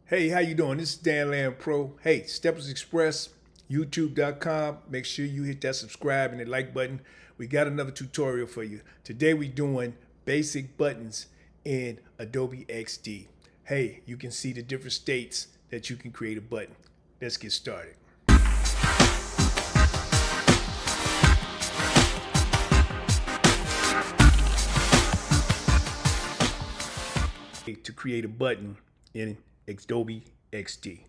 Hey, how you doing? This is Dan Land Pro. Hey, Steppers Express, YouTube.com. Make sure you hit that subscribe and the like button. We got another tutorial for you. Today we're doing basic buttons in Adobe XD. Hey, you can see the different states that you can create a button. Let's get started. To create a button in Adobe XD.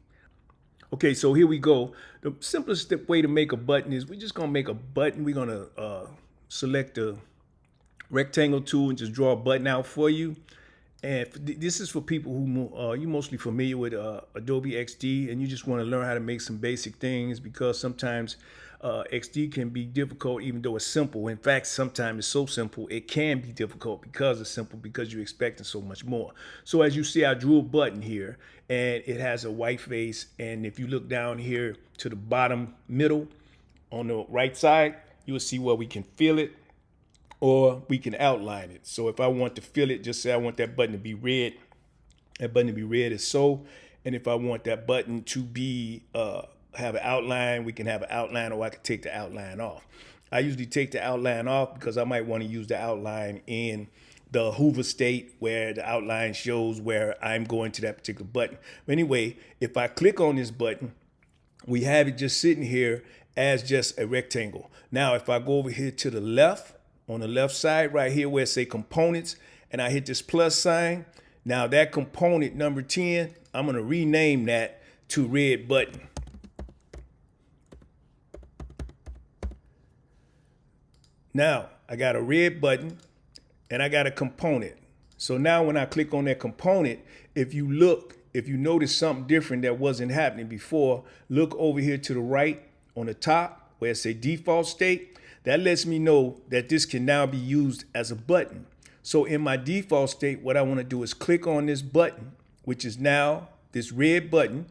Okay, so here we go. The simplest way to make a button is we're just gonna make a button. We're gonna select the rectangle tool and just draw a button out for you. And this is for people who you're mostly familiar with Adobe XD and you just want to learn how to make some basic things, because sometimes XD can be difficult even though it's simple. In fact, sometimes it's so simple it can be difficult because it's simple, because you're expecting so much more. So as you see, I drew a button here and it has a white face, and if you look down here to the bottom middle on the right side, you will see where we can fill it or we can outline it. So if I want to fill it, just say I want that button to be red. That button to be red is so. And if I want that button to be have an outline, we can have an outline, or I can take the outline off. I usually take the outline off because I might want to use the outline in the hover state where the outline shows where I'm going to that particular button. But anyway, if I click on this button, we have it just sitting here as just a rectangle. Now, if I go over here to the left, on the left side right here where it say components, and I hit this plus sign, now that component number 10, I'm going to rename that to red button. Now I got a red button and I got a component. So now when I click on that component, if you notice something different that wasn't happening before, look over here to the right on the top where it say default state. That lets me know that this can now be used as a button. So in my default state, what I want to do is click on this button, which is now this red button,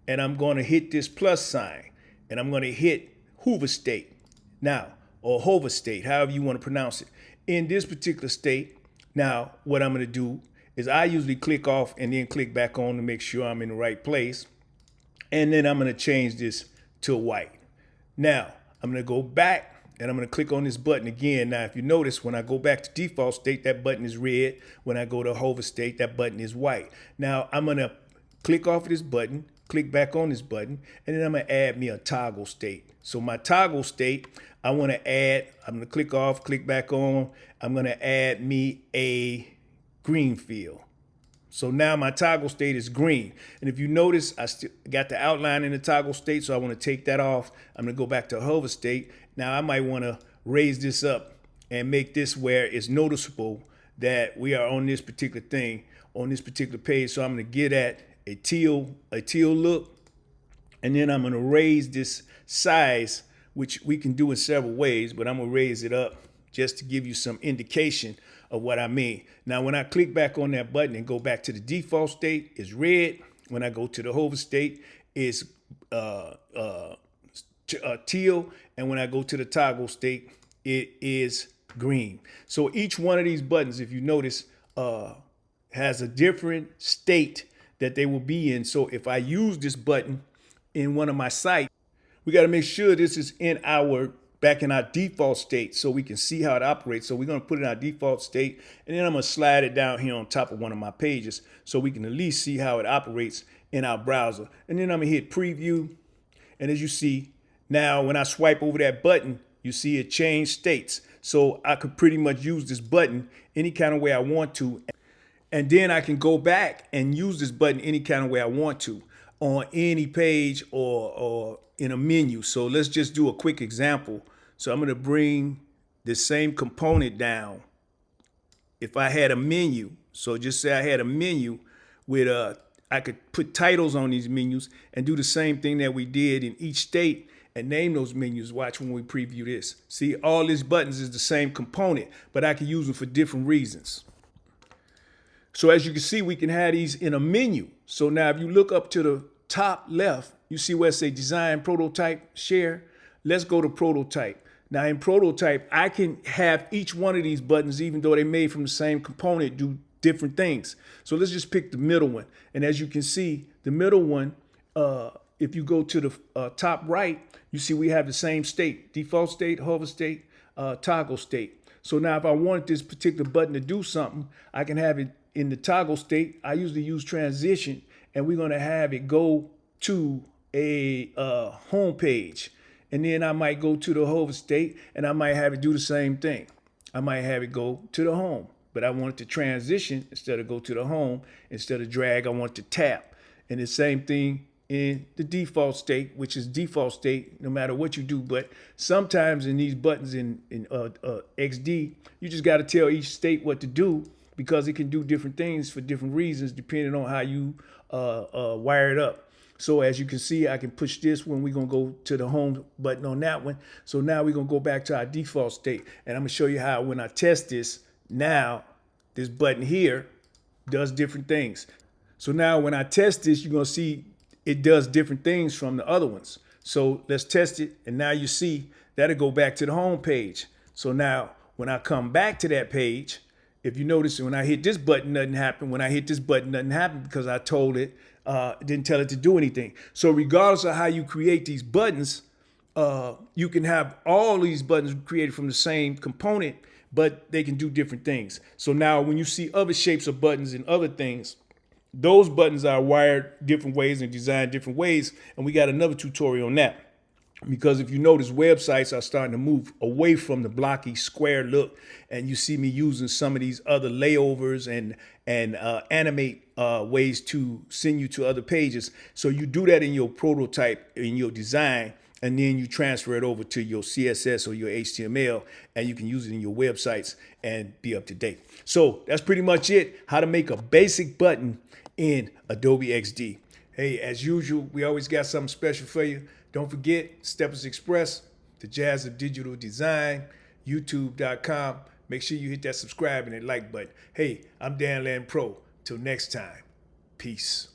and I'm going to hit this plus sign, and I'm going to hit hover state. Now, or hover state, however you want to pronounce it. In this particular state, now what I'm going to do is I usually click off and then click back on to make sure I'm in the right place. And then I'm going to change this to white. Now, I'm going to go back and I'm going to click on this button again. Now, if you notice, when I go back to default state, that button is red. When I go to hover state, that button is white. Now, I'm going to click off of this button, click back on this button, and then I'm going to add me a toggle state. So my toggle state, I want to add, I'm going to click off, click back on, I'm going to add me a green field. So now my toggle state is green. And if you notice, I still got the outline in the toggle state, so I want to take that off. I'm going to go back to hover state. Now I might want to raise this up and make this where it's noticeable that we are on this particular thing, on this particular page. So I'm going to get at a teal look. And then I'm going to raise this size, which we can do in several ways, but I'm going to raise it up just to give you some indication of what I mean. Now, when I click back on that button and go back to the default state, it's red. When I go to the hover state, it's teal. And when I go to the toggle state, it is green. So each one of these buttons, if you notice, has a different state that they will be in. So if I use this button in one of my sites, we got to make sure this is back in our default state so we can see how it operates. So we're going to put it in our default state, and then I'm going to slide it down here on top of one of my pages so we can at least see how it operates in our browser. And then I'm going to hit preview. And as you see, now when I swipe over that button, you see it change states. So I could pretty much use this button any kind of way I want to. And then I can go back and use this button any kind of way I want to on any page or in a menu. So let's just do a quick example. So I'm going to bring the same component down. If I had a menu, so just say I had a menu with I could put titles on these menus and do the same thing that we did in each state and name those menus. Watch when we preview this. See, all these buttons is the same component, but I can use them for different reasons. So as you can see, we can have these in a menu. So now if you look up to the top left, you see where it says design, prototype, share. Let's go to prototype. Now in prototype, I can have each one of these buttons, even though they're made from the same component, do different things. So let's just pick the middle one. And as you can see, the middle one, if you go to the top right, you see we have the same state: default state, hover state, toggle state. So now if I wanted this particular button to do something, I can have it in the toggle state. I usually use transition, and we're going to have it go to a home page. And then I might go to the hover state, and I might have it do the same thing. I might have it go to the home, but I want it to transition instead of go to the home. Instead of drag, I want it to tap. And the same thing in the default state, which is default state no matter what you do. But sometimes in these buttons in XD, you just got to tell each state what to do, because it can do different things for different reasons depending on how you wire it up. So as you can see, I can push this when we're going to go to the home button on that one. So now we're going to go back to our default state. And I'm going to show you how when I test this, now this button here does different things. So now when I test this, you're going to see it does different things from the other ones. So let's test it. And now you see that'll go back to the home page. So now when I come back to that page, if you notice, when I hit this button, nothing happened. When I hit this button, nothing happened, because I told it, didn't tell it to do anything. So regardless of how you create these buttons, you can have all these buttons created from the same component, but they can do different things. So now when you see other shapes of buttons and other things, those buttons are wired different ways and designed different ways. And we got another tutorial on that. Because if you notice, websites are starting to move away from the blocky square look, and you see me using some of these other layovers and animate ways to send you to other pages. So you do that in your prototype, in your design, and then you transfer it over to your CSS or your HTML, and you can use it in your websites and be up to date. So that's pretty much it, how to make a basic button in Adobe XD. Hey, as usual, we always got something special for you. Don't forget, Steppers Express, the Jazz of Digital Design, YouTube.com. Make sure you hit that subscribe and that like button. Hey, I'm Dan Land Pro. Till next time, peace.